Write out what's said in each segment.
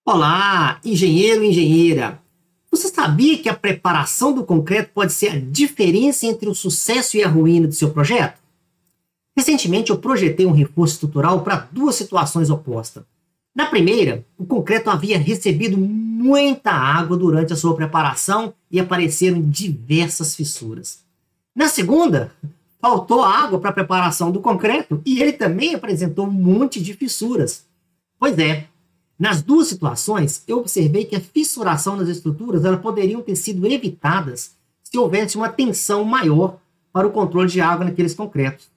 Olá, engenheiro e engenheira. Você sabia que a preparação do concreto pode ser a diferença entre o sucesso e a ruína do seu projeto? Recentemente, eu projetei um reforço estrutural para duas situações opostas. Na primeira, o concreto havia recebido muita água durante a sua preparação e apareceram diversas fissuras. Na segunda, faltou água para a preparação do concreto e ele também apresentou um monte de fissuras. Pois é, nas duas situações, eu observei que a fissuração das estruturas elas poderiam ter sido evitadas se houvesse uma tensão maior para o controle de água naqueles concretos.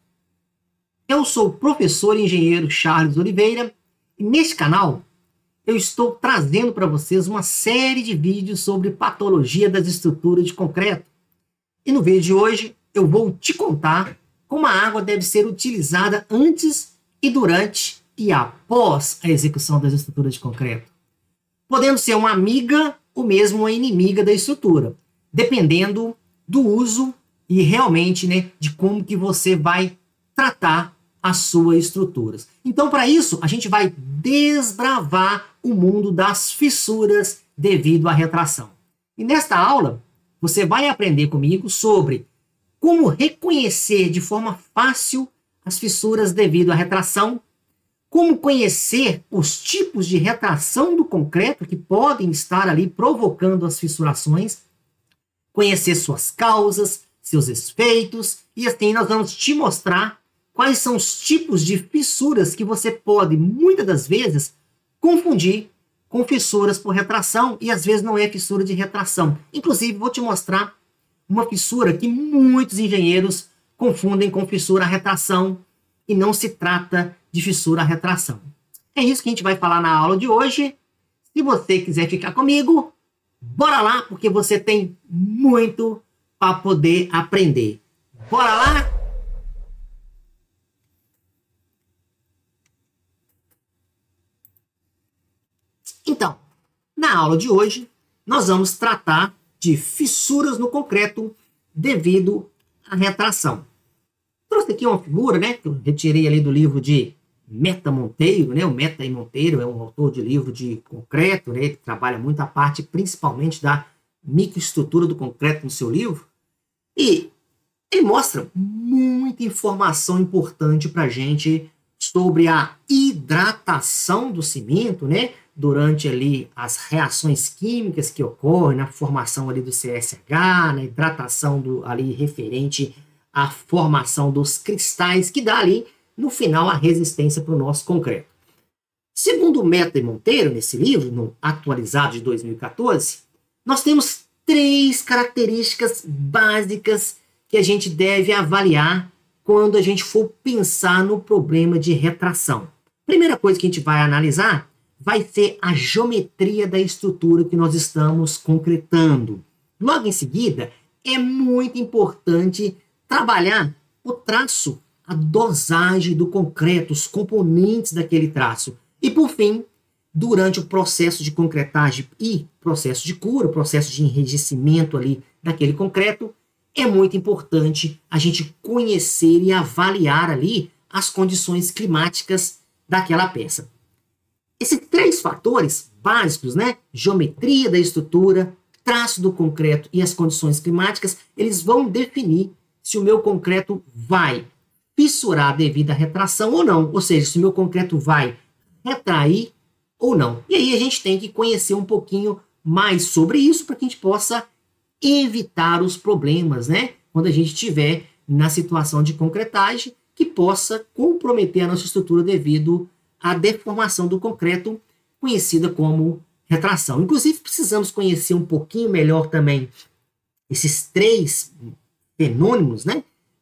Eu sou o professor e engenheiro Charles Oliveira e neste canal eu estou trazendo para vocês uma série de vídeos sobre patologia das estruturas de concreto. E no vídeo de hoje eu vou te contar como a água deve ser utilizada antes e durante e após a execução das estruturas de concreto, podendo ser uma amiga ou mesmo uma inimiga da estrutura, dependendo do uso e realmente, de como que você vai tratar as suas estruturas. Então, para isso, a gente vai desbravar o mundo das fissuras devido à retração. E nesta aula, você vai aprender comigo sobre como reconhecer de forma fácil as fissuras devido à retração, como conhecer os tipos de retração do concreto que podem estar ali provocando as fissurações, conhecer suas causas, seus efeitos, e assim nós vamos te mostrar quais são os tipos de fissuras que você pode, muitas das vezes, confundir com fissuras por retração, e às vezes não é fissura de retração. Inclusive, vou te mostrar uma fissura que muitos engenheiros confundem com fissura retração, e não se trata de fissura retração. É isso que a gente vai falar na aula de hoje. Se você quiser ficar comigo, bora lá, porque você tem muito para poder aprender. Bora lá? Então, na aula de hoje, nós vamos tratar de fissuras no concreto devido à retração. Trouxe aqui uma figura, que eu retirei ali do livro de Meta Monteiro, o Meta e Monteiro é um autor de livro de concreto, que trabalha muito a parte principalmente da microestrutura do concreto no seu livro. E ele mostra muita informação importante para a gente sobre a hidratação do cimento, durante ali as reações químicas que ocorrem na formação ali do CSH, na hidratação ali referente à formação dos cristais, que dá ali, no final, a resistência para o nosso concreto. Segundo Meta e Monteiro, nesse livro, no atualizado de 2014, nós temos 3 características básicas que a gente deve avaliar quando a gente for pensar no problema de retração. Primeira coisa que a gente vai analisar vai ser a geometria da estrutura que nós estamos concretando. Logo em seguida, é muito importante trabalhar o traço, a dosagem do concreto, os componentes daquele traço. E, por fim, durante o processo de concretagem e processo de cura, o processo de enrijecimento ali daquele concreto, é muito importante a gente conhecer e avaliar ali as condições climáticas daquela peça. Esses 3 fatores básicos, geometria da estrutura, traço do concreto e as condições climáticas, eles vão definir se o meu concreto vai fissurar devido à retração ou não, ou seja, se o meu concreto vai retrair ou não. E aí a gente tem que conhecer um pouquinho mais sobre isso para que a gente possa evitar os problemas, quando a gente estiver na situação de concretagem que possa comprometer a nossa estrutura devido à deformação do concreto, conhecida como retração. Inclusive, precisamos conhecer um pouquinho melhor também esses 3 fenômenos,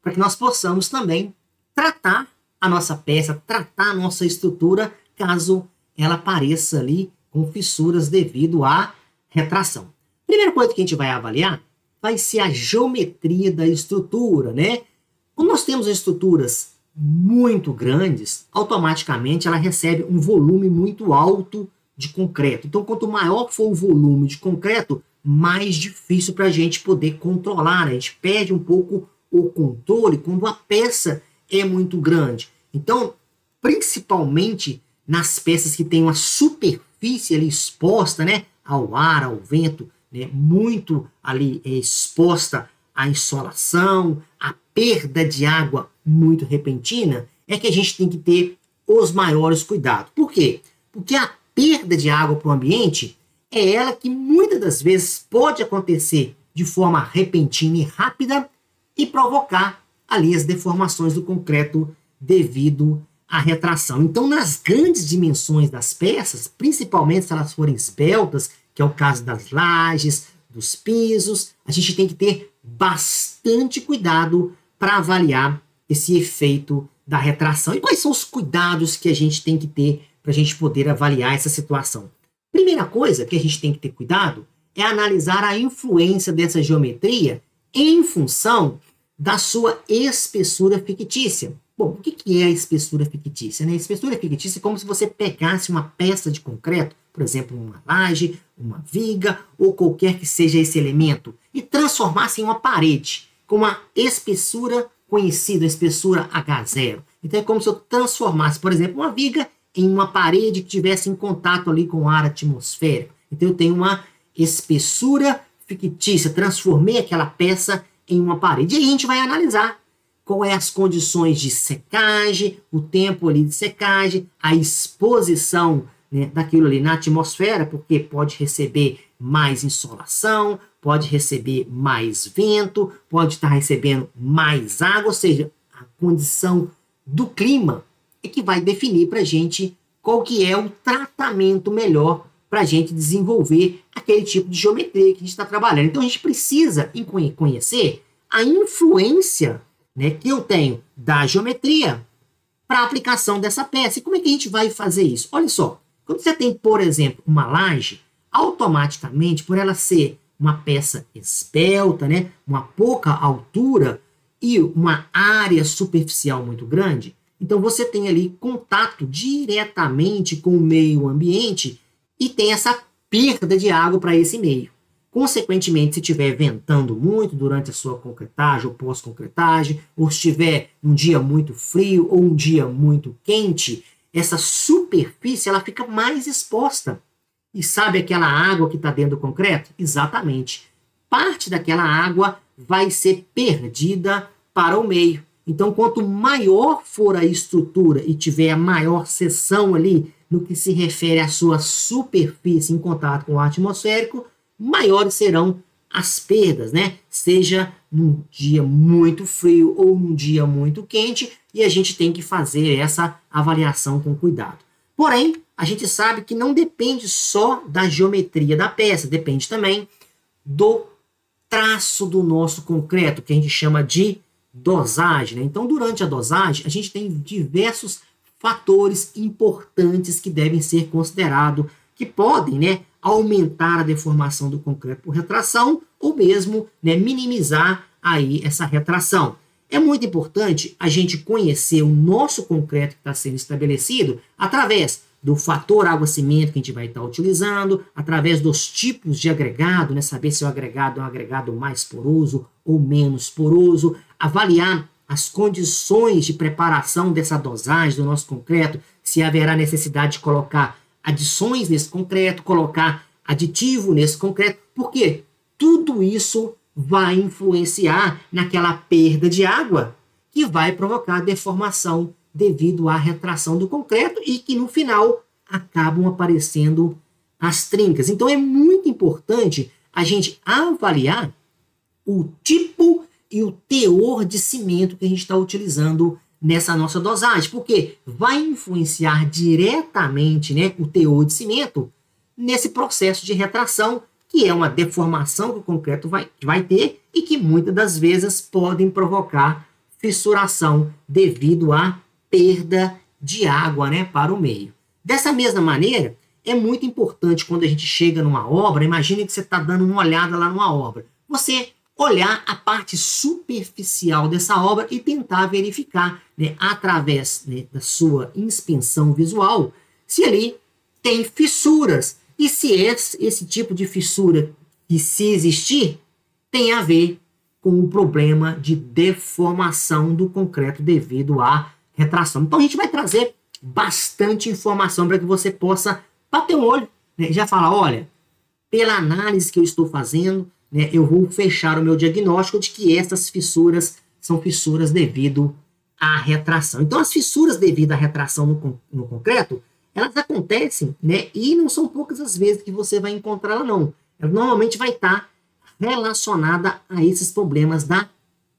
para que nós possamos também tratar a nossa peça, tratar a nossa estrutura, caso ela apareça ali com fissuras devido à retração. Primeira coisa que a gente vai avaliar vai ser a geometria da estrutura, Quando nós temos estruturas muito grandes, automaticamente ela recebe um volume muito alto de concreto. Então, quanto maior for o volume de concreto, mais difícil para a gente poder controlar. A gente perde um pouco o controle quando a peça é muito grande. Então, principalmente nas peças que têm uma superfície ali exposta, né, ao ar, ao vento, né, muito ali exposta à insolação, à perda de água muito repentina, é que a gente tem que ter os maiores cuidados. Por quê? Porque a perda de água para o ambiente é ela que muitas das vezes pode acontecer de forma repentina e rápida e provocar ali as deformações do concreto devido à retração. Então, nas grandes dimensões das peças, principalmente se elas forem esbeltas, que é o caso das lajes, dos pisos, a gente tem que ter bastante cuidado para avaliar esse efeito da retração. E quais são os cuidados que a gente tem que ter para a gente poder avaliar essa situação? Primeira coisa que a gente tem que ter cuidado é analisar a influência dessa geometria em função da sua espessura fictícia. Bom, o que é a espessura fictícia? A espessura fictícia é como se você pegasse uma peça de concreto, por exemplo, uma laje, uma viga ou qualquer que seja esse elemento, e transformasse em uma parede com uma espessura conhecida, a espessura H0. Então é como se eu transformasse, por exemplo, uma viga em uma parede que tivesse em contato ali com o ar atmosférico. Então eu tenho uma espessura fictícia, transformei aquela peça em uma parede. E aí a gente vai analisar qual é as condições de secagem, o tempo ali de secagem, a exposição, né, daquilo ali na atmosfera, porque pode receber mais insolação, pode receber mais vento, pode estar recebendo mais água, ou seja, a condição do clima é que vai definir para a gente qual que é o tratamento melhor para a gente desenvolver aquele tipo de geometria que a gente está trabalhando. Então a gente precisa conhecer a influência, né, que eu tenho da geometria para a aplicação dessa peça. E como é que a gente vai fazer isso? Olha só, quando você tem, por exemplo, uma laje, automaticamente, por ela ser uma peça esbelta, né, uma pouca altura e uma área superficial muito grande, então você tem ali contato diretamente com o meio ambiente e tem essa perda de água para esse meio. Consequentemente, se estiver ventando muito durante a sua concretagem ou pós-concretagem, ou estiver um dia muito frio ou um dia muito quente, essa superfície ela fica mais exposta. E sabe aquela água que está dentro do concreto? Exatamente. Parte daquela água vai ser perdida para o meio. Então, quanto maior for a estrutura e tiver a maior seção ali no que se refere à sua superfície em contato com o ar atmosférico, maiores serão as perdas, né? Seja num dia muito frio ou num dia muito quente, e a gente tem que fazer essa avaliação com cuidado. Porém, a gente sabe que não depende só da geometria da peça, depende também do traço do nosso concreto, que a gente chama de dosagem, né? Então, durante a dosagem, a gente tem diversos fatores importantes que devem ser considerados, que podem, né, aumentar a deformação do concreto por retração ou mesmo, né, minimizar aí essa retração. É muito importante a gente conhecer o nosso concreto que está sendo estabelecido através do fator água-cimento que a gente vai estar utilizando, através dos tipos de agregado, né, saber se o agregado é um agregado mais poroso ou menos poroso, avaliar as condições de preparação dessa dosagem do nosso concreto, se haverá necessidade de colocar adições nesse concreto, colocar aditivo nesse concreto, porque tudo isso vai influenciar naquela perda de água que vai provocar deformação devido à retração do concreto e que no final acabam aparecendo as trincas. Então é muito importante a gente avaliar o tipo e o teor de cimento que a gente está utilizando nessa nossa dosagem, porque vai influenciar diretamente, né, o teor de cimento nesse processo de retração, que é uma deformação que o concreto vai ter e que muitas das vezes podem provocar fissuração devido à perda de água, né, para o meio. Dessa mesma maneira, é muito importante quando a gente chega numa obra, imagine que você está dando uma olhada lá numa obra, você olhar a parte superficial dessa obra e tentar verificar, né, através, né, da sua inspeção visual, se ali tem fissuras e se esse tipo de fissura, que se existir, tem a ver com o problema de deformação do concreto devido à retração. Então a gente vai trazer bastante informação para que você possa bater um olho, né? Já falar, olha, pela análise que eu estou fazendo, né, eu vou fechar o meu diagnóstico de que essas fissuras são fissuras devido à retração. Então, as fissuras devido à retração no concreto, elas acontecem, né, e não são poucas as vezes que você vai encontrá-la, não. Ela normalmente vai estar relacionada a esses problemas da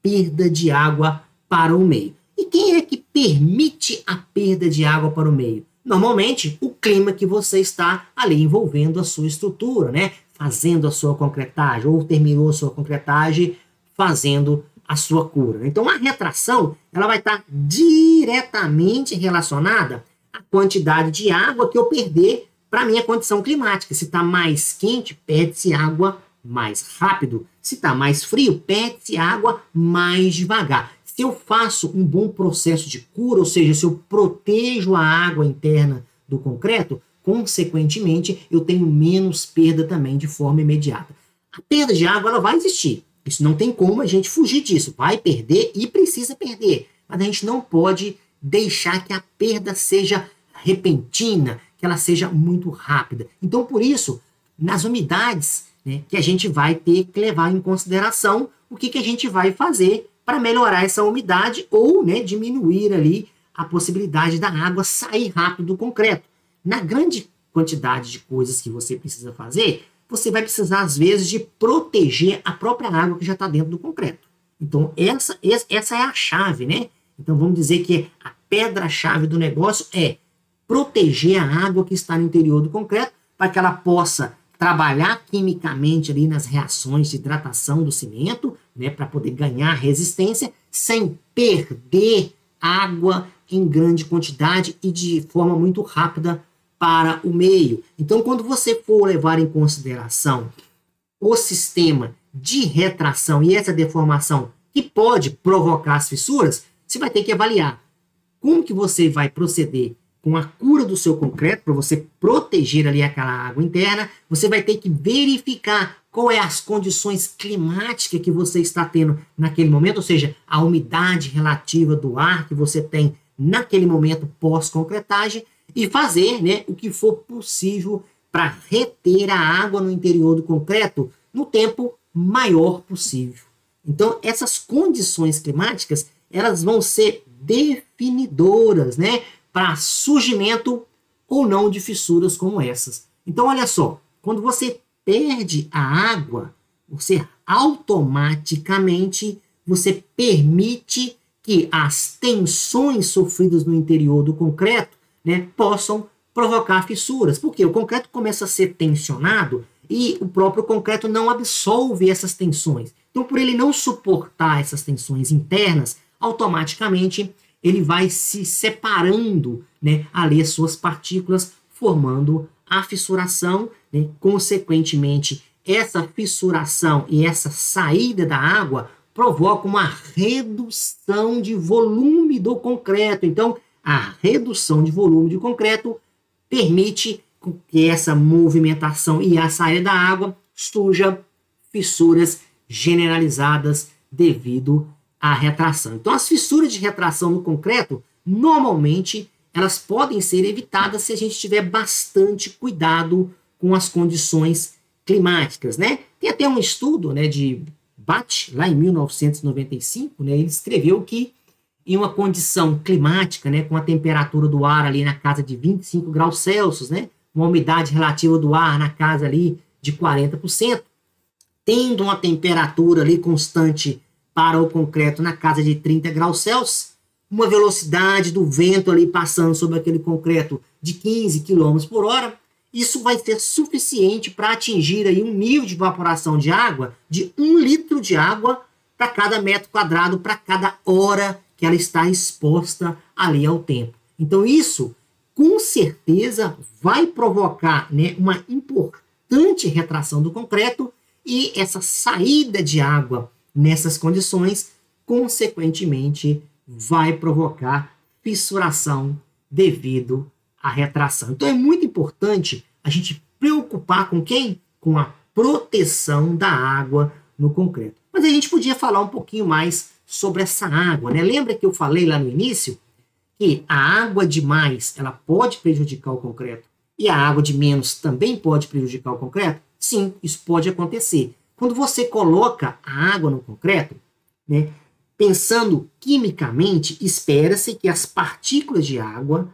perda de água para o meio. E quem é que permite a perda de água para o meio? Normalmente, o clima que você está ali envolvendo a sua estrutura, né? Fazendo a sua concretagem, ou terminou a sua concretagem, fazendo a sua cura. Então, a retração, ela vai estar diretamente relacionada à quantidade de água que eu perder para a minha condição climática. Se está mais quente, perde-se água mais rápido. Se está mais frio, perde-se água mais devagar. Se eu faço um bom processo de cura, ou seja, se eu protejo a água interna do concreto, consequentemente, eu tenho menos perda também de forma imediata. A perda de água, ela vai existir. Isso não tem como a gente fugir disso. Vai perder e precisa perder. Mas a gente não pode deixar que a perda seja repentina, que ela seja muito rápida. Então, por isso, nas umidades, né, que a gente vai ter que levar em consideração o que a gente vai fazer para melhorar essa umidade ou, né, diminuir ali a possibilidade da água sair rápido do concreto. Na grande quantidade de coisas que você precisa fazer, você vai precisar, às vezes, de proteger a própria água que já está dentro do concreto. Então, essa é a chave, né? Então, vamos dizer que a pedra-chave do negócio é proteger a água que está no interior do concreto para que ela possa trabalhar quimicamente ali nas reações de hidratação do cimento, né, para poder ganhar resistência, sem perder água em grande quantidade e de forma muito rápida para o meio. Então, quando você for levar em consideração o sistema de retração e essa deformação que pode provocar as fissuras, você vai ter que avaliar como que você vai proceder com a cura do seu concreto, para você proteger ali aquela água interna. Você vai ter que verificar qual é as condições climáticas que você está tendo naquele momento, ou seja, a umidade relativa do ar que você tem naquele momento pós-concretagem, e fazer, né, o que for possível para reter a água no interior do concreto no tempo maior possível. Então, essas condições climáticas, elas vão ser definidoras, né, para surgimento ou não de fissuras como essas. Então, olha só, quando você perde a água, você automaticamente permite que as tensões sofridas no interior do concreto, né, possam provocar fissuras. Porque o concreto começa a ser tensionado e o próprio concreto não absorve essas tensões. Então, por ele não suportar essas tensões internas, automaticamente ele vai se separando, né, ali as suas partículas, formando a fissuração, né? Consequentemente, essa fissuração e essa saída da água provoca uma redução de volume do concreto. Então, a redução de volume de concreto permite que essa movimentação e a saída da água surja fissuras generalizadas devido à retração. Então, as fissuras de retração no concreto, normalmente, elas podem ser evitadas se a gente tiver bastante cuidado com as condições climáticas, né? Tem até um estudo, né, de Bach, lá em 1995, né, ele escreveu que em uma condição climática, né, com a temperatura do ar ali na casa de 25 graus Celsius, né, uma umidade relativa do ar na casa ali de 40%, tendo uma temperatura ali constante para o concreto na casa de 30 graus Celsius, uma velocidade do vento ali passando sobre aquele concreto de 15 km por hora, isso vai ser suficiente para atingir aí um nível de evaporação de água de 1 litro de água para cada metro quadrado, para cada hora que ela está exposta ali ao tempo. Então isso, com certeza, vai provocar, né, uma importante retração do concreto e essa saída de água nessas condições, consequentemente, vai provocar fissuração devido à retração. Então é muito importante a gente preocupar com quem? Com a proteção da água no concreto. Mas a gente podia falar um pouquinho mais sobre essa água, né? Lembra que eu falei lá no início que a água de mais ela pode prejudicar o concreto e a água de menos também pode prejudicar o concreto? Sim, isso pode acontecer. Quando você coloca a água no concreto, né, pensando quimicamente, espera-se que as partículas de água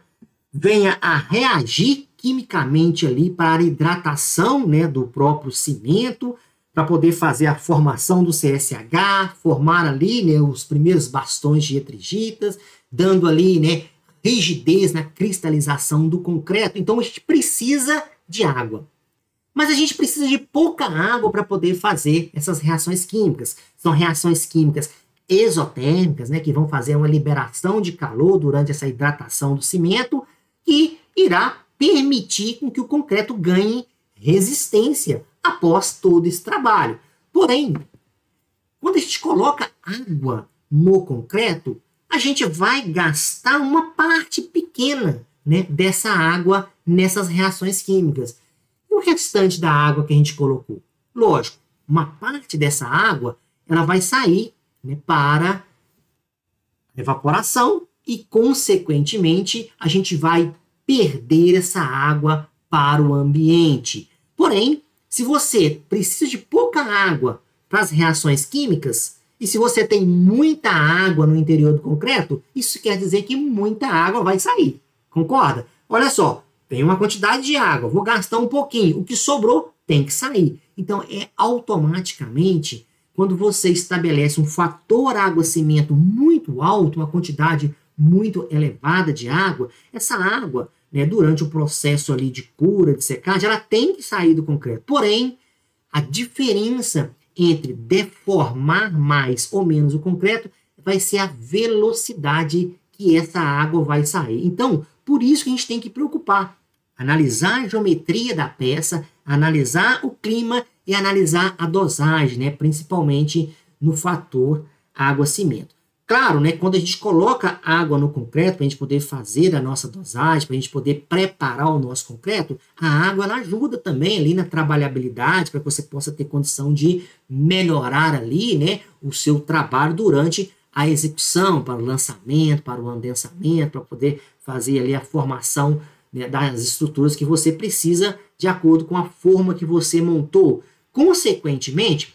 venham a reagir quimicamente ali para a hidratação, né, do próprio cimento, para poder fazer a formação do CSH, formar ali, né, os primeiros bastões de etrigitas, dando ali, né, rigidez na cristalização do concreto. Então a gente precisa de água. Mas a gente precisa de pouca água para poder fazer essas reações químicas. São reações químicas exotérmicas, né, que vão fazer uma liberação de calor durante essa hidratação do cimento, que irá permitir com que o concreto ganhe resistência após todo esse trabalho. Porém, quando a gente coloca água no concreto, a gente vai gastar uma parte pequena, né, dessa água nessas reações químicas. E o restante da água que a gente colocou? Lógico, uma parte dessa água ela vai sair, né, para evaporação e, consequentemente, a gente vai perder essa água para o ambiente. Porém, se você precisa de pouca água para as reações químicas, e se você tem muita água no interior do concreto, isso quer dizer que muita água vai sair. Concorda? Olha só, tem uma quantidade de água, vou gastar um pouquinho, o que sobrou tem que sair. Então, automaticamente, quando você estabelece um fator água-cimento muito alto, uma quantidade muito elevada de água, essa água, né, durante o processo ali de cura, de secagem, ela tem que sair do concreto. Porém, a diferença entre deformar mais ou menos o concreto vai ser a velocidade que essa água vai sair. Então, por isso que a gente tem que preocupar, analisar a geometria da peça, analisar o clima e analisar a dosagem, né, principalmente no fator água-cimento. Claro, né, quando a gente coloca água no concreto para a gente poder fazer a nossa dosagem, para a gente poder preparar o nosso concreto, a água ela ajuda também ali na trabalhabilidade, para que você possa ter condição de melhorar ali, né, o seu trabalho durante a execução, para o lançamento, para o adensamento, para poder fazer ali a formação, né, das estruturas que você precisa de acordo com a forma que você montou. Consequentemente,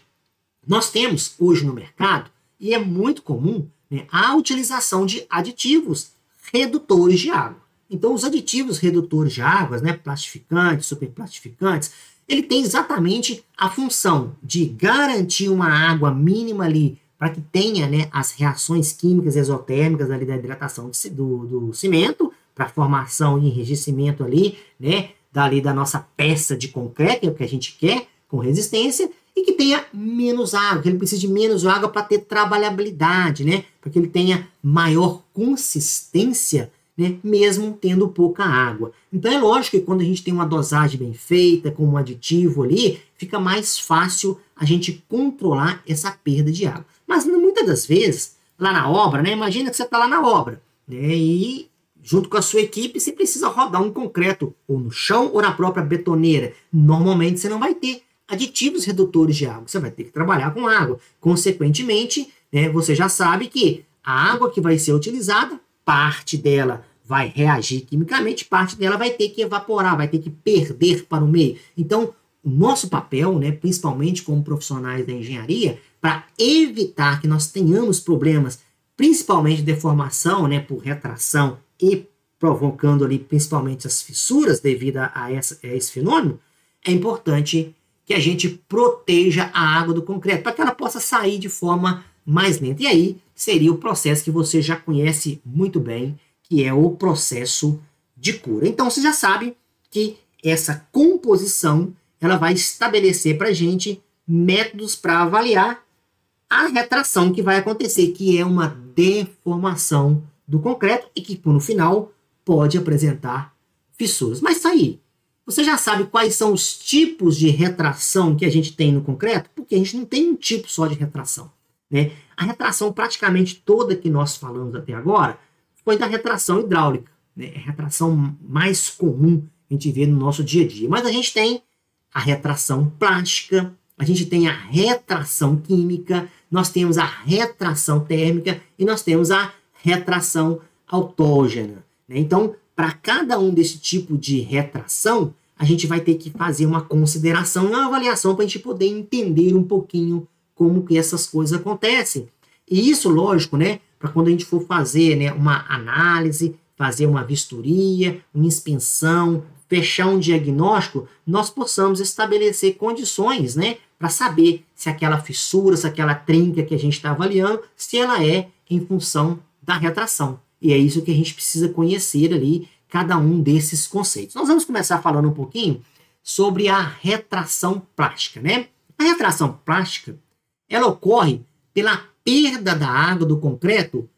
nós temos hoje no mercado, e é muito comum, né, a utilização de aditivos redutores de água. Então, os aditivos redutores de águas, né, plastificantes, superplastificantes, ele tem exatamente a função de garantir uma água mínima ali, para que tenha, né, as reações químicas exotérmicas ali da hidratação do cimento, para formação e enrijecimento ali, né, da nossa peça de concreto, que é o que a gente quer, com resistência, e que tenha menos água, que ele precise de menos água para ter trabalhabilidade, né? Para que ele tenha maior consistência, né? Mesmo tendo pouca água. Então é lógico que quando a gente tem uma dosagem bem feita, com um aditivo ali, fica mais fácil a gente controlar essa perda de água. Mas muitas das vezes, lá na obra, né? Imagina que você está lá na obra, né? E junto com a sua equipe, você precisa rodar um concreto ou no chão ou na própria betoneira. Normalmente você não vai ter aditivos redutores de água, você vai ter que trabalhar com água. Consequentemente, né, você já sabe que a água que vai ser utilizada, parte dela vai reagir quimicamente, parte dela vai ter que evaporar, vai ter que perder para o meio. Então, o nosso papel, né, principalmente como profissionais da engenharia, para evitar que nós tenhamos problemas, principalmente de deformação, né, por retração e provocando ali principalmente as fissuras devido a esse fenômeno, é importante que a gente proteja a água do concreto, para que ela possa sair de forma mais lenta. E aí seria o processo que você já conhece muito bem, que é o processo de cura. Então você já sabe que essa composição ela vai estabelecer para a gente métodos para avaliar a retração que vai acontecer, que é uma deformação do concreto e que no final pode apresentar fissuras. Mas isso aí, você já sabe quais são os tipos de retração que a gente tem no concreto? Porque a gente não tem um tipo só de retração, né? A retração praticamente toda que nós falamos até agora foi da retração hidráulica, né? É a retração mais comum que a gente vê no nosso dia a dia. Mas a gente tem a retração plástica, a gente tem a retração química, nós temos a retração térmica e nós temos a retração autógena, né? Então, para cada um desse tipo de retração, a gente vai ter que fazer uma consideração e uma avaliação para a gente poder entender um pouquinho como que essas coisas acontecem. E isso, lógico, né, para quando a gente for fazer, né, uma análise, fazer uma vistoria, uma inspeção, fechar um diagnóstico, nós possamos estabelecer condições, né, para saber se aquela fissura, se aquela trinca que a gente está avaliando, se ela é em função da retração. E é isso que a gente precisa conhecer ali, cada um desses conceitos. Nós vamos começar falando um pouquinho sobre a retração plástica, né? A retração plástica, ela ocorre pela perda da água do concreto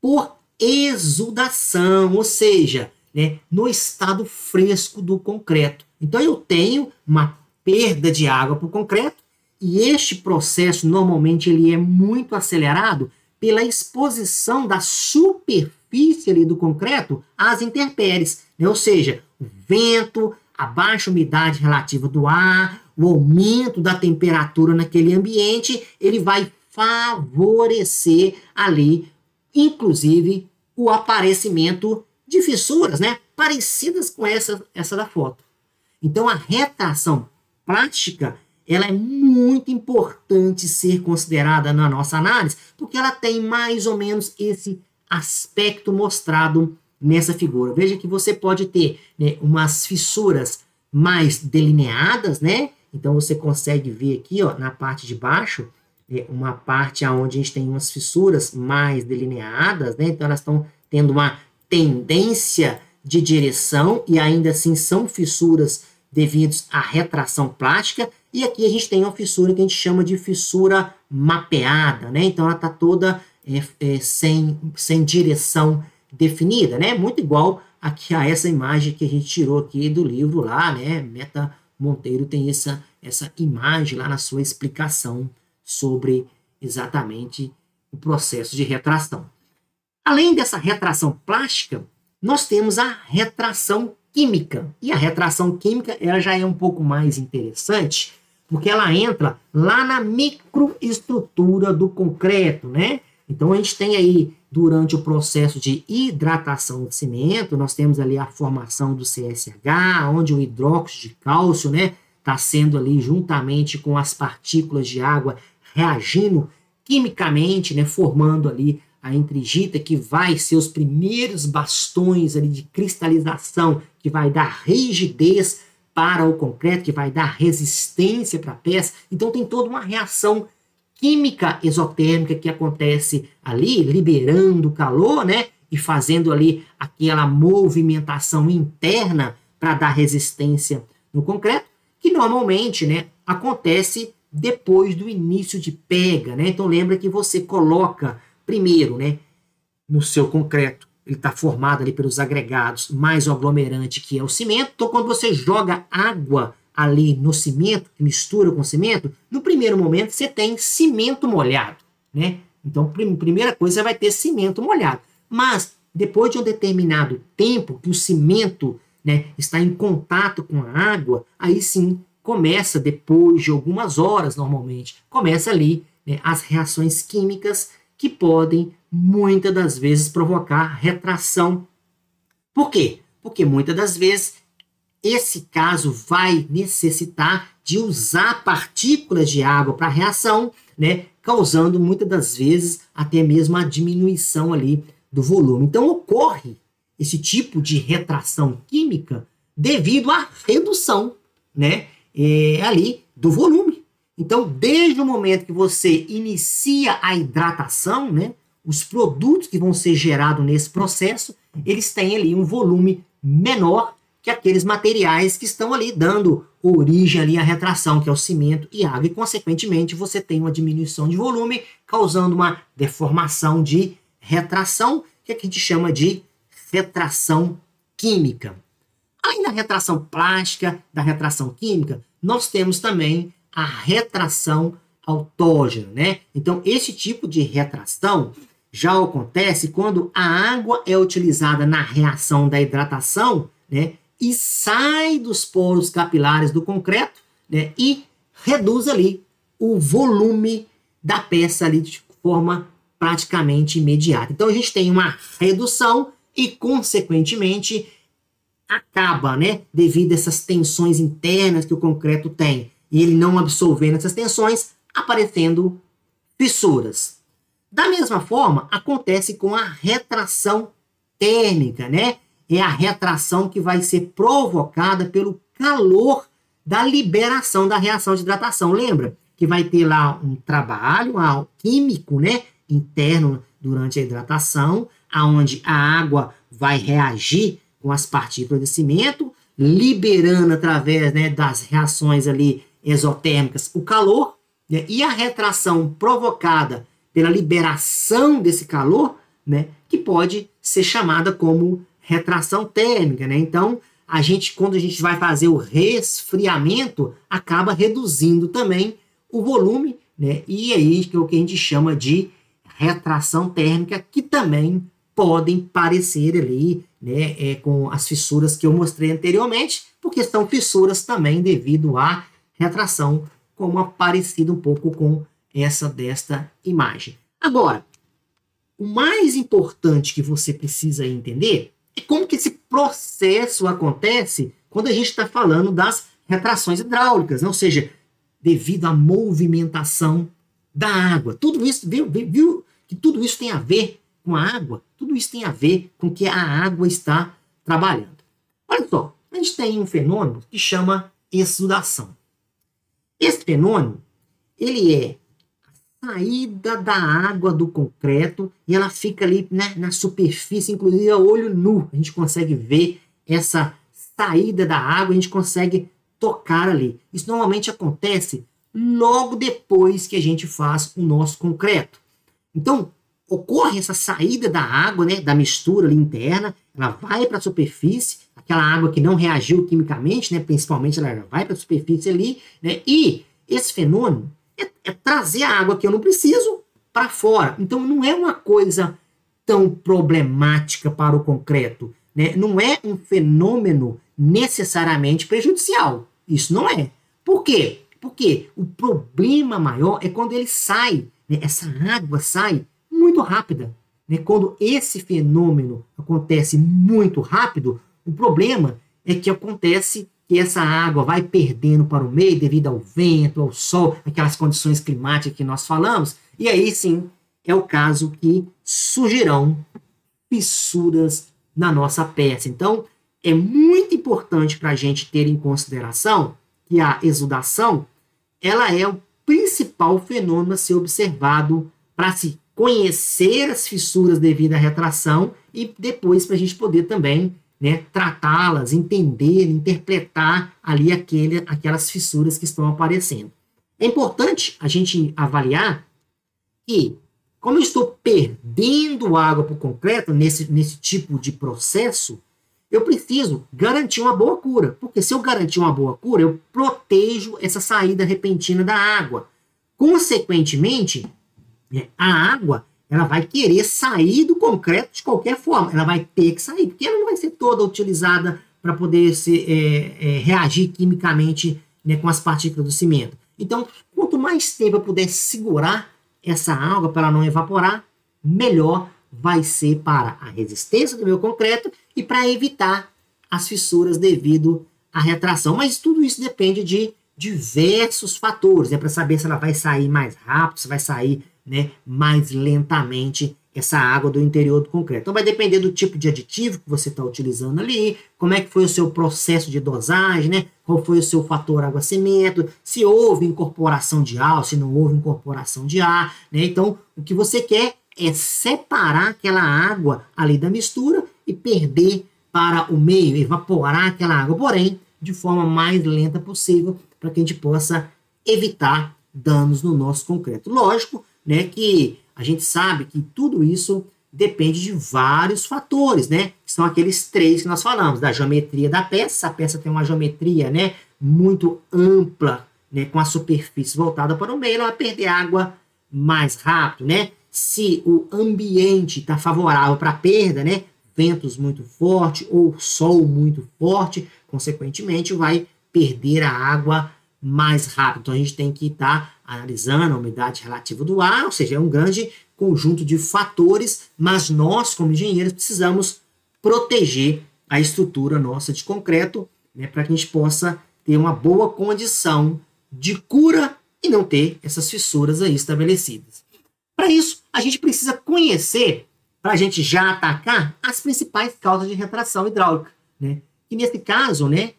por exudação, ou seja, né, no estado fresco do concreto. Então eu tenho uma perda de água para o concreto e este processo normalmente ele é muito acelerado pela exposição da superfície ali do concreto às intempéries, né? Ou seja, o vento, a baixa umidade relativa do ar, o aumento da temperatura naquele ambiente, ele vai favorecer ali, inclusive, o aparecimento de fissuras, né, parecidas com essa da foto. Então, a retração plástica, ela é muito importante ser considerada na nossa análise, porque ela tem mais ou menos esse aspecto mostrado nessa figura. Veja que você pode ter, né, umas fissuras mais delineadas, né? Então, você consegue ver aqui, ó, na parte de baixo, uma parte onde a gente tem umas fissuras mais delineadas, né? Então, elas estão tendo uma tendência de direção e ainda assim são fissuras devido à retração plástica. E aqui a gente tem uma fissura que a gente chama de fissura mapeada, né? Então, ela está toda sem direção definida, né? Muito igual aqui a essa imagem que a gente tirou aqui do livro lá, né? Meta Monteiro tem essa imagem lá na sua explicação sobre exatamente o processo de retração. Além dessa retração plástica, nós temos a retração química. E a retração química ela já é um pouco mais interessante, porque ela entra lá na microestrutura do concreto, né? Então, a gente tem aí, durante o processo de hidratação do cimento, nós temos ali a formação do CSH, onde o hidróxido de cálcio, né, está sendo ali juntamente com as partículas de água reagindo quimicamente, né, formando ali a entrigita, que vai ser os primeiros bastões ali de cristalização, que vai dar rigidez para o concreto, que vai dar resistência para a peça. Então tem toda uma reação química exotérmica que acontece ali, liberando calor, né, e fazendo ali aquela movimentação interna para dar resistência no concreto, que normalmente, né, acontece depois do início de pega, né? Então lembra que você coloca primeiro, né, no seu concreto, ele está formado ali pelos agregados, mais o aglomerante que é o cimento. Então quando você joga água ali no cimento, que mistura com cimento, no primeiro momento você tem cimento molhado, né? Então primeira coisa você vai ter cimento molhado, mas depois de um determinado tempo que o cimento, né, está em contato com a água, aí sim começa, depois de algumas horas normalmente, começa ali, né, as reações químicas que podem, muitas das vezes, provocar retração. Por quê? Porque muitas das vezes esse caso vai necessitar de usar partículas de água para a reação, né, causando muitas das vezes até mesmo a diminuição ali do volume. Então ocorre esse tipo de retração química devido à redução, né, ali do volume. Então, desde o momento que você inicia a hidratação, né, os produtos que vão ser gerados nesse processo, eles têm ali um volume menor que aqueles materiais que estão ali dando origem ali à retração, que é o cimento e água. E, consequentemente, você tem uma diminuição de volume, causando uma deformação de retração, que a gente chama de retração química. Além da retração plástica, da retração química, nós temos também a retração autógena, né? Então, esse tipo de retração já acontece quando a água é utilizada na reação da hidratação, né, e sai dos poros capilares do concreto, né, e reduz ali o volume da peça ali de forma praticamente imediata. Então, a gente tem uma redução e, consequentemente, acaba, né, devido a essas tensões internas que o concreto tem, e ele não absorvendo essas tensões, aparecendo fissuras. Da mesma forma, acontece com a retração térmica, né? É a retração que vai ser provocada pelo calor da liberação da reação de hidratação. Lembra que vai ter lá um trabalho químico, né, interno durante a hidratação, aonde a água vai reagir com as partículas de cimento, liberando através, né, das reações ali exotérmicas o calor, né, e a retração provocada pela liberação desse calor, né, que pode ser chamada como retração térmica, né? Então, quando a gente vai fazer o resfriamento, acaba reduzindo também o volume, né? E aí que é o que a gente chama de retração térmica, que também podem parecer ali, né, com as fissuras que eu mostrei anteriormente, porque são fissuras também devido à retração, como aparecido um pouco com desta imagem. Agora, o mais importante que você precisa entender é como que esse processo acontece quando a gente está falando das retrações hidráulicas, né? Ou seja, devido à movimentação da água. Tudo isso, viu que tudo isso tem a ver com a água? Tudo isso tem a ver com que a água está trabalhando. Olha só, a gente tem um fenômeno que chama exudação. Esse fenômeno, ele é saída da água do concreto e ela fica ali, né, na superfície, inclusive a olho nu. A gente consegue ver essa saída da água, a gente consegue tocar ali. Isso normalmente acontece logo depois que a gente faz o nosso concreto. Então, ocorre essa saída da água, né, da mistura ali interna, ela vai para a superfície, aquela água que não reagiu quimicamente, né, principalmente ela vai para a superfície ali, né, e esse fenômeno é trazer a água que eu não preciso para fora. Então, não é uma coisa tão problemática para o concreto, né? Não é um fenômeno necessariamente prejudicial. Isso não é. Por quê? Porque o problema maior é quando ele sai, né? Essa água sai muito rápida, né? Quando esse fenômeno acontece muito rápido, o problema é que acontece que essa água vai perdendo para o meio devido ao vento, ao sol, aquelas condições climáticas que nós falamos, e aí sim é o caso que surgirão fissuras na nossa peça. Então, é muito importante para a gente ter em consideração que a exudação, ela é o principal fenômeno a ser observado para se conhecer as fissuras devido à retração e depois para a gente poder também, né, tratá-las, entender, interpretar ali aquelas fissuras que estão aparecendo. É importante a gente avaliar que, como eu estou perdendo água para o concreto nesse tipo de processo, eu preciso garantir uma boa cura, porque se eu garantir uma boa cura, eu protejo essa saída repentina da água. Consequentemente, a água ela vai querer sair do concreto de qualquer forma. Ela vai ter que sair, porque ela não vai ser toda utilizada para poder reagir quimicamente, né, com as partículas do cimento. Então, quanto mais tempo eu puder segurar essa água para ela não evaporar, melhor vai ser para a resistência do meu concreto e para evitar as fissuras devido à retração. Mas tudo isso depende de diversos fatores, para saber se ela vai sair mais rápido, se vai sair, né, mais lentamente essa água do interior do concreto. Então vai depender do tipo de aditivo que você está utilizando ali, como é que foi o seu processo de dosagem, né, qual foi o seu fator água-cimento, se houve incorporação de ar, se não houve incorporação de ar, né? Então o que você quer é separar aquela água ali da mistura e perder para o meio, evaporar aquela água, porém de forma mais lenta possível, para que a gente possa evitar danos no nosso concreto. Lógico, né, que a gente sabe que tudo isso depende de vários fatores, né? Que são aqueles três que nós falamos, da geometria da peça. A peça tem uma geometria, né, muito ampla, né, com a superfície voltada para o meio, ela vai perder água mais rápido, né? Se o ambiente está favorável para a perda, né, ventos muito fortes ou sol muito forte, consequentemente vai perder a água mais rápido. Então a gente tem que estar analisando a umidade relativa do ar, ou seja, é um grande conjunto de fatores, mas nós, como engenheiros, precisamos proteger a estrutura nossa de concreto, né, para que a gente possa ter uma boa condição de cura e não ter essas fissuras aí estabelecidas. Para isso, a gente precisa conhecer, para a gente já atacar, as principais causas de retração hidráulica, né? E nesse caso, né,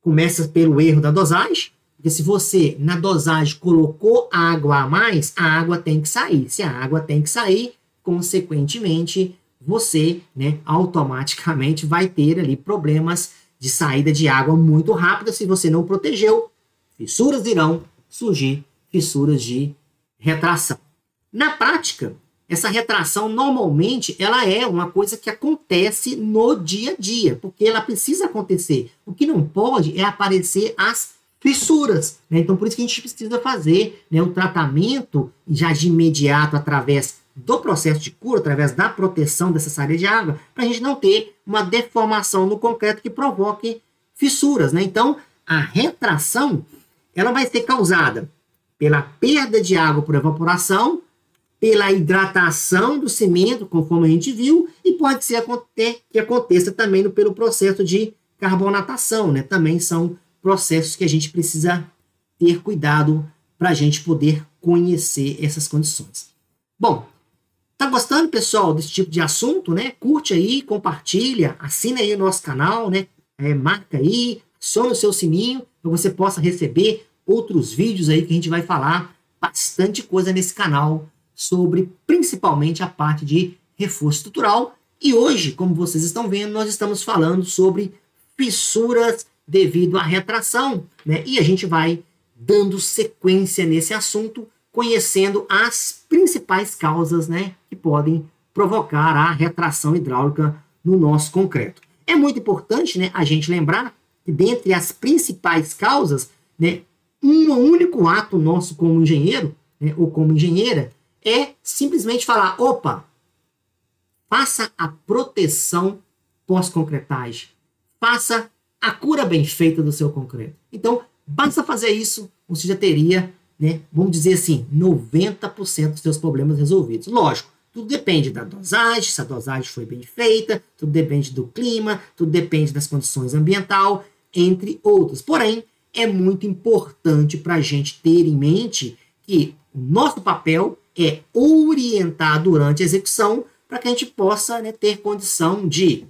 começa pelo erro da dosagem, porque se você, na dosagem, colocou água a mais, a água tem que sair. Se a água tem que sair, consequentemente, você, né, automaticamente vai ter ali problemas de saída de água muito rápida. Se você não protegeu, fissuras irão surgir, fissuras de retração. Na prática, essa retração normalmente ela é uma coisa que acontece no dia a dia, porque ela precisa acontecer. O que não pode é aparecer as fissuras, né? Então, por isso que a gente precisa fazer, né, o tratamento já de imediato através do processo de cura, através da proteção dessa saída de água, para a gente não ter uma deformação no concreto que provoque fissuras, né? Então, a retração ela vai ser causada pela perda de água por evaporação, pela hidratação do cimento, conforme a gente viu, e pode ser que aconteça também pelo processo de carbonatação, né? Também são processos que a gente precisa ter cuidado para a gente poder conhecer essas condições. Bom, tá gostando, pessoal, desse tipo de assunto, né? Curte aí, compartilha, assina aí o nosso canal, né? Marca aí, aciona o seu sininho, para você possa receber outros vídeos aí que a gente vai falar bastante coisa nesse canal sobre principalmente a parte de reforço estrutural. E hoje, como vocês estão vendo, nós estamos falando sobre fissuras devido à retração, né? E a gente vai dando sequência nesse assunto, conhecendo as principais causas, né, que podem provocar a retração hidráulica no nosso concreto. É muito importante, né, a gente lembrar que dentre as principais causas, né, um único ato nosso como engenheiro, né, ou como engenheira, é simplesmente falar, opa, faça a proteção pós-concretagem, faça a cura bem feita do seu concreto. Então, basta fazer isso, você já teria, né, vamos dizer assim, 90% dos seus problemas resolvidos. Lógico, tudo depende da dosagem, se a dosagem foi bem feita, tudo depende do clima, tudo depende das condições ambientais, entre outras. Porém, é muito importante para a gente ter em mente que o nosso papel é orientar durante a execução para que a gente possa, né, ter condição de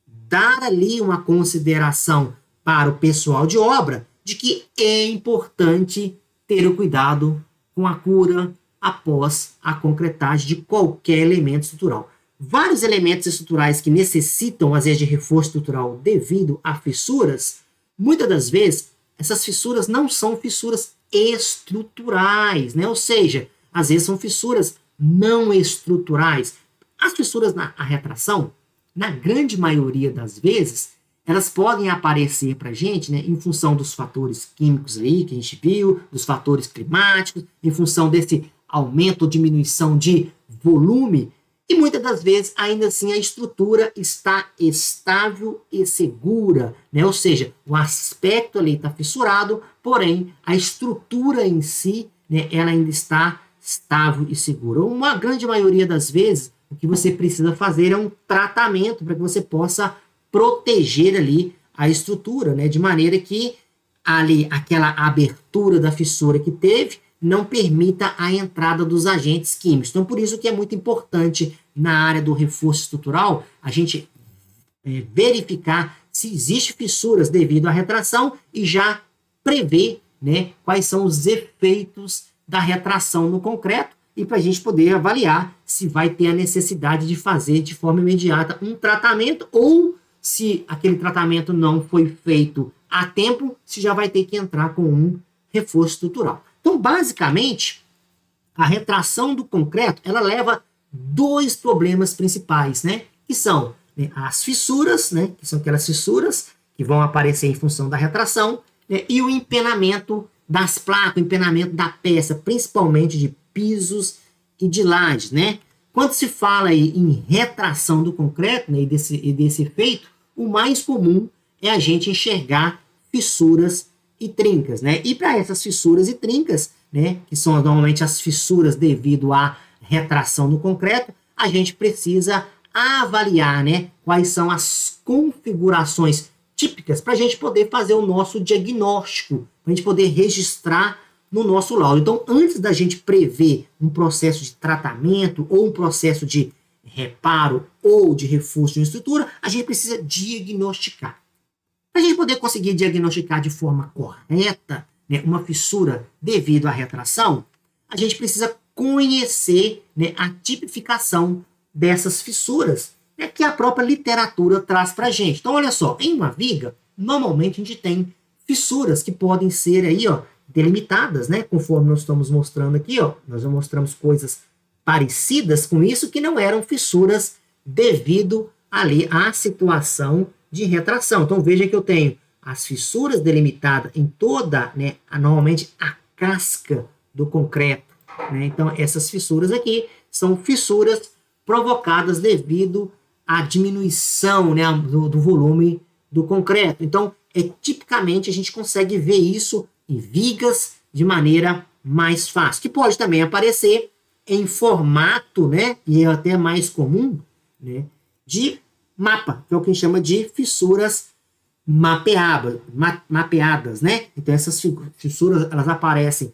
dar ali uma consideração para o pessoal de obra de que é importante ter o cuidado com a cura após a concretagem de qualquer elemento estrutural. Vários elementos estruturais que necessitam, às vezes, de reforço estrutural devido a fissuras, muitas das vezes, essas fissuras não são fissuras estruturais, né? Ou seja, às vezes são fissuras não estruturais. As fissuras na retração, na grande maioria das vezes, elas podem aparecer para a gente, né, em função dos fatores químicos aí que a gente viu, dos fatores climáticos, em função desse aumento ou diminuição de volume, e muitas das vezes, ainda assim, a estrutura está estável e segura, né? Ou seja, o aspecto ali está fissurado, porém, a estrutura em si, né, ela ainda está estável e segura. Uma grande maioria das vezes, o que você precisa fazer é um tratamento para que você possa proteger ali a estrutura, né, de maneira que ali aquela abertura da fissura que teve não permita a entrada dos agentes químicos. Então, por isso que é muito importante na área do reforço estrutural a gente verificar se existe fissuras devido à retração e já prever, né, quais são os efeitos da retração no concreto e para a gente poder avaliar se vai ter a necessidade de fazer de forma imediata um tratamento ou se aquele tratamento não foi feito a tempo, se já vai ter que entrar com um reforço estrutural. Então, basicamente, a retração do concreto, ela leva dois problemas principais, né? Que são, né, as fissuras, né? Que são aquelas fissuras que vão aparecer em função da retração, né, e o empenamento das placas, o empenamento da peça, principalmente de pisos e de lajes, né? Quando se fala aí em retração do concreto, né, e desse efeito, o mais comum é a gente enxergar fissuras e trincas, né? E para essas fissuras e trincas, né, que são normalmente as fissuras devido à retração do concreto, a gente precisa avaliar, né, quais são as configurações típicas para a gente poder fazer o nosso diagnóstico, para a gente poder registrar no nosso laudo. Então, antes da gente prever um processo de tratamento ou um processo de reparo ou de reforço de uma estrutura, a gente precisa diagnosticar. Para a gente poder conseguir diagnosticar de forma correta, né, uma fissura devido à retração, a gente precisa conhecer, né, a tipificação dessas fissuras, né, que a própria literatura traz para a gente. Então, olha só, em uma viga, normalmente a gente tem fissuras que podem ser aí, ó, delimitadas, né, conforme nós estamos mostrando aqui, ó, nós já mostramos coisas parecidas com isso que não eram fissuras devido ali à situação de retração. Então, veja que eu tenho as fissuras delimitadas em toda, né, normalmente a casca do concreto, né? Então, essas fissuras aqui são fissuras provocadas devido à diminuição, né, do volume do concreto. Então, tipicamente a gente consegue ver isso em vigas de maneira mais fácil, que pode também aparecer em formato, né, e é até mais comum, né, de mapa, que é o que a gente chama de fissuras mapeadas, né? Então essas fissuras, elas aparecem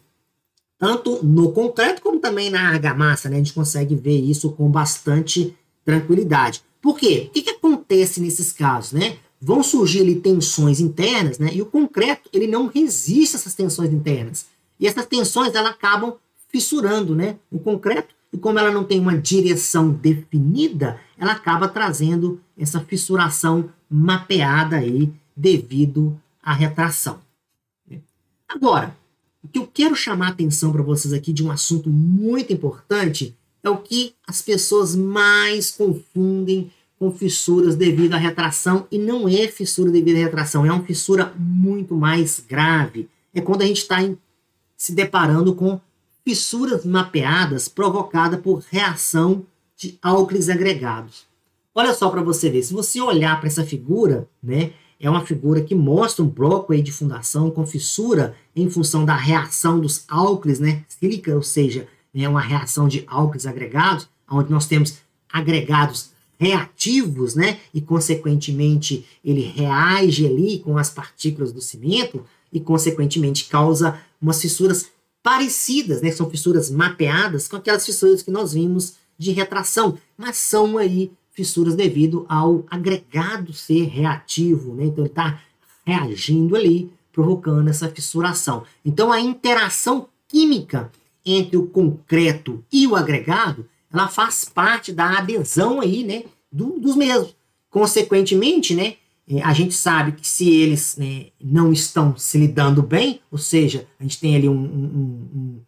tanto no concreto como também na argamassa, né? A gente consegue ver isso com bastante tranquilidade. Por quê? O que acontece nesses casos, né? Vão surgir ali tensões internas, né? E o concreto, ele não resiste a essas tensões internas. E essas tensões, elas acabam fissurando, né, o concreto, e como ela não tem uma direção definida, ela acaba trazendo essa fissuração mapeada aí devido à retração. Agora, o que eu quero chamar a atenção para vocês aqui de um assunto muito importante é o que as pessoas mais confundem com fissuras devido à retração, e não é fissura devido à retração, é uma fissura muito mais grave. É quando a gente está se deparando com fissuras mapeadas provocadas por reação de álcalis agregados. Olha só para você ver, se você olhar para essa figura, né, é uma figura que mostra um bloco aí de fundação com fissura em função da reação dos álcalis, né, sílica, ou seja, é uma reação de álcalis agregados, onde nós temos agregados reativos, né, e consequentemente ele reage ali com as partículas do cimento e consequentemente causa umas fissuras parecidas, né, que são fissuras mapeadas com aquelas fissuras que nós vimos de retração, mas são aí fissuras devido ao agregado ser reativo, né, então ele está reagindo ali, provocando essa fissuração. Então a interação química entre o concreto e o agregado, ela faz parte da adesão aí, né, dos mesmos. Consequentemente, né, a gente sabe que se eles, né, não estão se lidando bem, ou seja, a gente tem ali um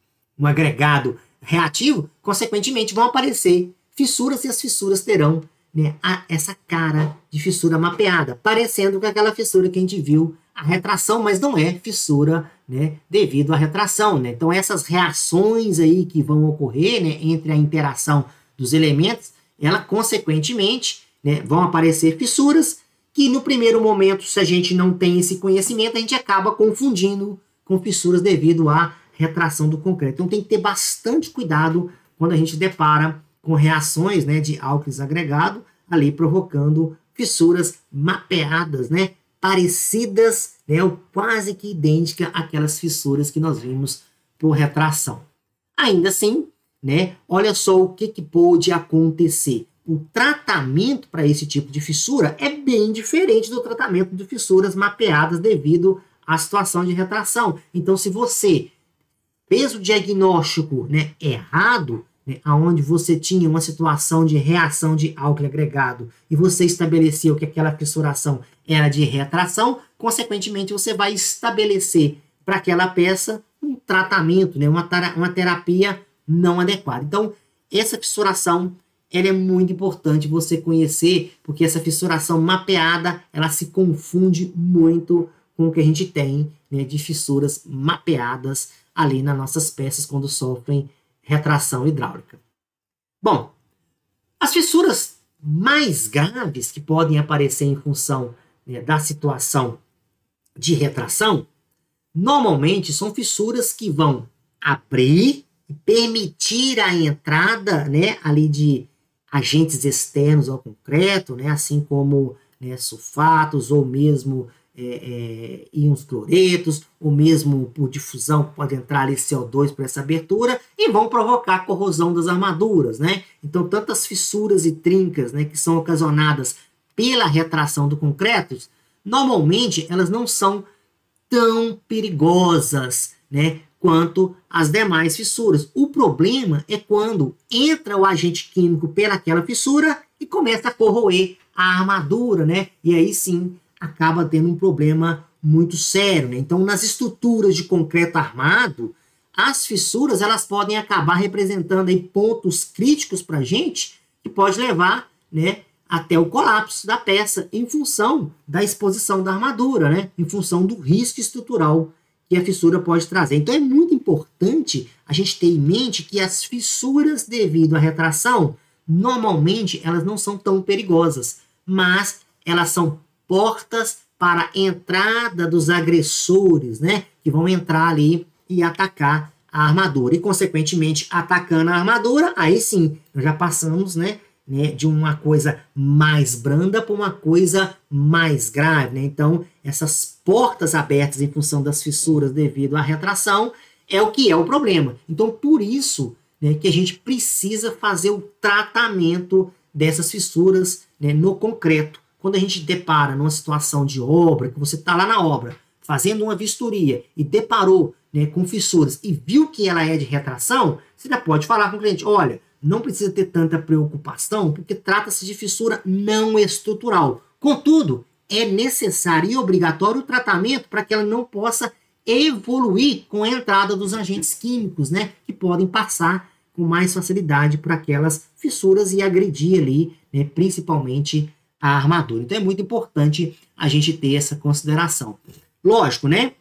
agregado reativo, consequentemente vão aparecer fissuras e as fissuras terão, né, essa cara de fissura mapeada, parecendo com aquela fissura que a gente viu, a retração, mas não é fissura, né, devido à retração, né? Então essas reações aí que vão ocorrer, né, entre a interação dos elementos, ela consequentemente, né, vão aparecer fissuras que no primeiro momento, se a gente não tem esse conhecimento, a gente acaba confundindo com fissuras devido à retração do concreto. Então tem que ter bastante cuidado quando a gente depara com reações, né, de álcalis agregado, ali provocando fissuras mapeadas, né, parecidas, né, ou quase que idênticas àquelas fissuras que nós vimos por retração. Ainda assim, né, olha só o que pode acontecer. O tratamento para esse tipo de fissura é bem diferente do tratamento de fissuras mapeadas devido à situação de retração. Então, se você fez o diagnóstico, né, errado, né, onde você tinha uma situação de reação de álcool agregado e você estabeleceu que aquela fissuração era de retração, consequentemente você vai estabelecer para aquela peça um tratamento, né, uma terapia não adequada. Então, essa fissuração ela é muito importante você conhecer, porque essa fissuração mapeada, ela se confunde muito com o que a gente tem, né, de fissuras mapeadas ali nas nossas peças quando sofrem retração hidráulica. Bom, as fissuras mais graves que podem aparecer em função, né, da situação de retração, normalmente são fissuras que vão abrir e permitir a entrada, né, ali de agentes externos ao concreto, né, assim como, né, sulfatos ou mesmo íons cloretos, ou mesmo por difusão pode entrar ali CO2 por essa abertura e vão provocar corrosão das armaduras, né? Então, tantas fissuras e trincas, né, que são ocasionadas pela retração do concreto, normalmente elas não são tão perigosas, né, quanto as demais fissuras. O problema é quando entra o agente químico pelaquela fissura e começa a corroer a armadura, né? E aí sim acaba tendo um problema muito sério, né? Então, nas estruturas de concreto armado, as fissuras elas podem acabar representando aí pontos críticos para a gente, que pode levar, né, até o colapso da peça em função da exposição da armadura, né? Em função do risco estrutural que a fissura pode trazer. Então, é muito importante a gente ter em mente que as fissuras devido à retração, normalmente, elas não são tão perigosas, mas elas são portas para a entrada dos agressores, né, que vão entrar ali e atacar a armadura. E, consequentemente, atacando a armadura, aí sim, nós já passamos, né, de uma coisa mais branda para uma coisa mais grave, né? Então, essas portas abertas em função das fissuras devido à retração é o que é o problema. Então, por isso, né, que a gente precisa fazer o tratamento dessas fissuras, né, no concreto. Quando a gente depara numa situação de obra, que você está lá na obra, fazendo uma vistoria e deparou, né, com fissuras e viu que ela é de retração, você já pode falar com o cliente, olha, não precisa ter tanta preocupação, porque trata-se de fissura não estrutural. Contudo, é necessário e obrigatório o tratamento para que ela não possa evoluir com a entrada dos agentes químicos, né, que podem passar com mais facilidade por aquelas fissuras e agredir ali, né, principalmente a armadura. Então é muito importante a gente ter essa consideração. Lógico, né?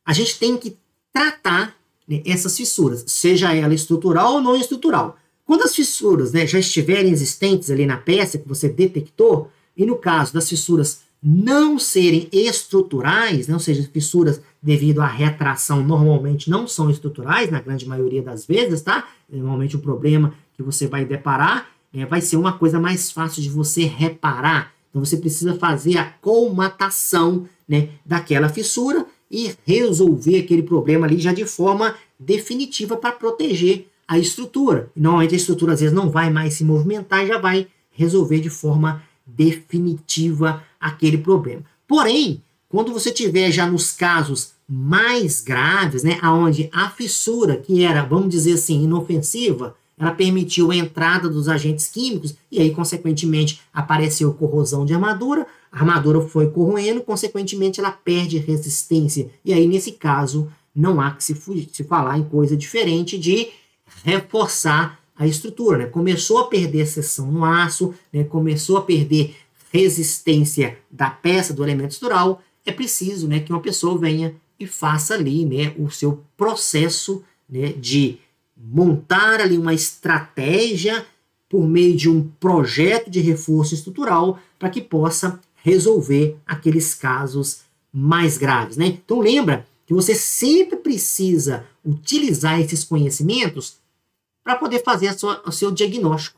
A gente tem que tratar, né, essas fissuras, seja ela estrutural ou não estrutural. Quando as fissuras, né, já estiverem existentes ali na peça que você detectou, e no caso das fissuras não serem estruturais, né, ou seja, fissuras devido à retração normalmente não são estruturais, na grande maioria das vezes, tá? Normalmente o problema que você vai deparar vai ser uma coisa mais fácil de você reparar. Então você precisa fazer a colmatação, né, daquela fissura e resolver aquele problema ali já de forma definitiva para proteger a estrutura. E normalmente a estrutura às vezes não vai mais se movimentar e já vai resolver de forma definitiva aquele problema. Porém, quando você tiver já nos casos mais graves, né, onde a fissura, que era, vamos dizer assim, inofensiva, ela permitiu a entrada dos agentes químicos e aí, consequentemente, apareceu corrosão de armadura, a armadura foi corroendo, consequentemente, ela perde resistência. E aí, nesse caso, não há que se falar em coisa diferente de reforçar a estrutura, né? Começou a perder seção no aço, né? Começou a perder resistência da peça, do elemento estrutural, é preciso, né, que uma pessoa venha e faça ali, né, o seu processo, né, de montar ali uma estratégia por meio de um projeto de reforço estrutural para que possa resolver aqueles casos mais graves, né? Então lembra que você sempre precisa utilizar esses conhecimentos para poder fazer o seu diagnóstico.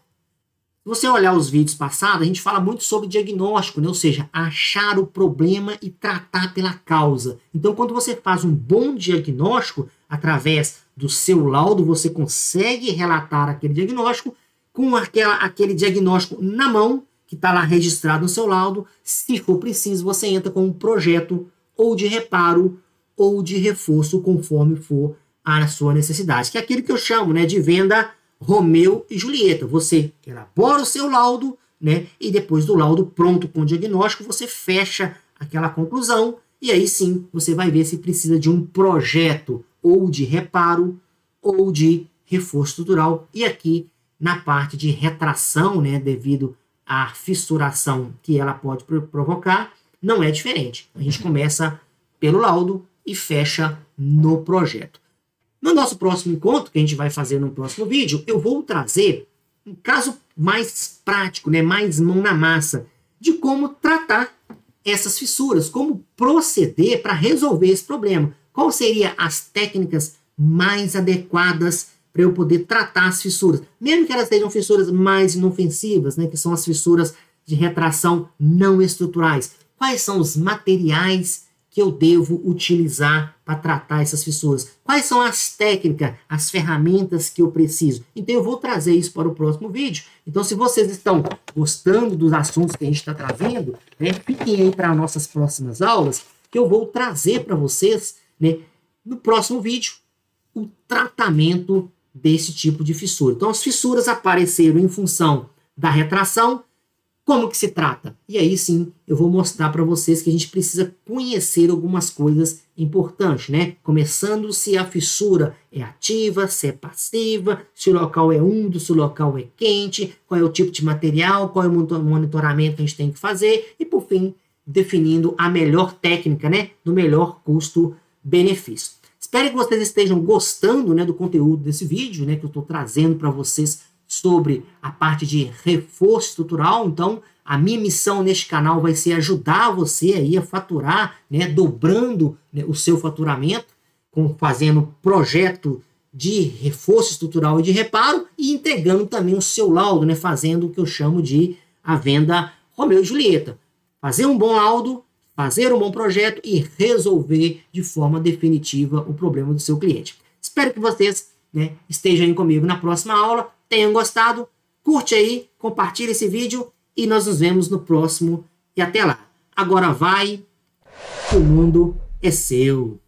Se você olhar os vídeos passados, a gente fala muito sobre diagnóstico, né? Ou seja, achar o problema e tratar pela causa. Então, quando você faz um bom diagnóstico, através do seu laudo, você consegue relatar aquele diagnóstico com aquele diagnóstico na mão, que está lá registrado no seu laudo. Se for preciso, você entra com um projeto ou de reparo ou de reforço, conforme for a sua necessidade. Que é aquilo que eu chamo, né, de venda Romeu e Julieta. Você elabora o seu laudo, né, e depois do laudo pronto com o diagnóstico, você fecha aquela conclusão e aí sim você vai ver se precisa de um projeto ou de reparo ou de reforço estrutural. E aqui na parte de retração, né, devido à fissuração que ela pode provocar, não é diferente. A gente começa pelo laudo e fecha no projeto. No nosso próximo encontro, que a gente vai fazer no próximo vídeo, eu vou trazer um caso mais prático, né, mais mão na massa, de como tratar essas fissuras, como proceder para resolver esse problema. Quais seriam as técnicas mais adequadas para eu poder tratar as fissuras, mesmo que elas sejam fissuras mais inofensivas, né, que são as fissuras de retração não estruturais. Quais são os materiais que eu devo utilizar para tratar essas fissuras? Quais são as técnicas, as ferramentas que eu preciso? Então eu vou trazer isso para o próximo vídeo. Então se vocês estão gostando dos assuntos que a gente está trazendo, né, fiquem aí para nossas próximas aulas, que eu vou trazer para vocês, né, no próximo vídeo, o tratamento desse tipo de fissura. Então as fissuras apareceram em função da retração. Como que se trata? E aí sim, eu vou mostrar para vocês que a gente precisa conhecer algumas coisas importantes, né? Começando se a fissura é ativa, se é passiva, se o local é úmido, se o local é quente, qual é o tipo de material, qual é o monitoramento que a gente tem que fazer e, por fim, definindo a melhor técnica, né? Do melhor custo-benefício. Espero que vocês estejam gostando, né, do conteúdo desse vídeo, né, que eu estou trazendo para vocês sobre a parte de reforço estrutural. Então, a minha missão neste canal vai ser ajudar você aí a faturar, né, dobrando, né, o seu faturamento, fazendo projeto de reforço estrutural e de reparo e entregando também o seu laudo, né, fazendo o que eu chamo de a venda Romeu e Julieta. Fazer um bom laudo, fazer um bom projeto e resolver de forma definitiva o problema do seu cliente. Espero que vocês, né, estejam aí comigo na próxima aula. Tenham gostado, curte aí, compartilha esse vídeo e nós nos vemos no próximo e até lá. Agora vai, que o mundo é seu.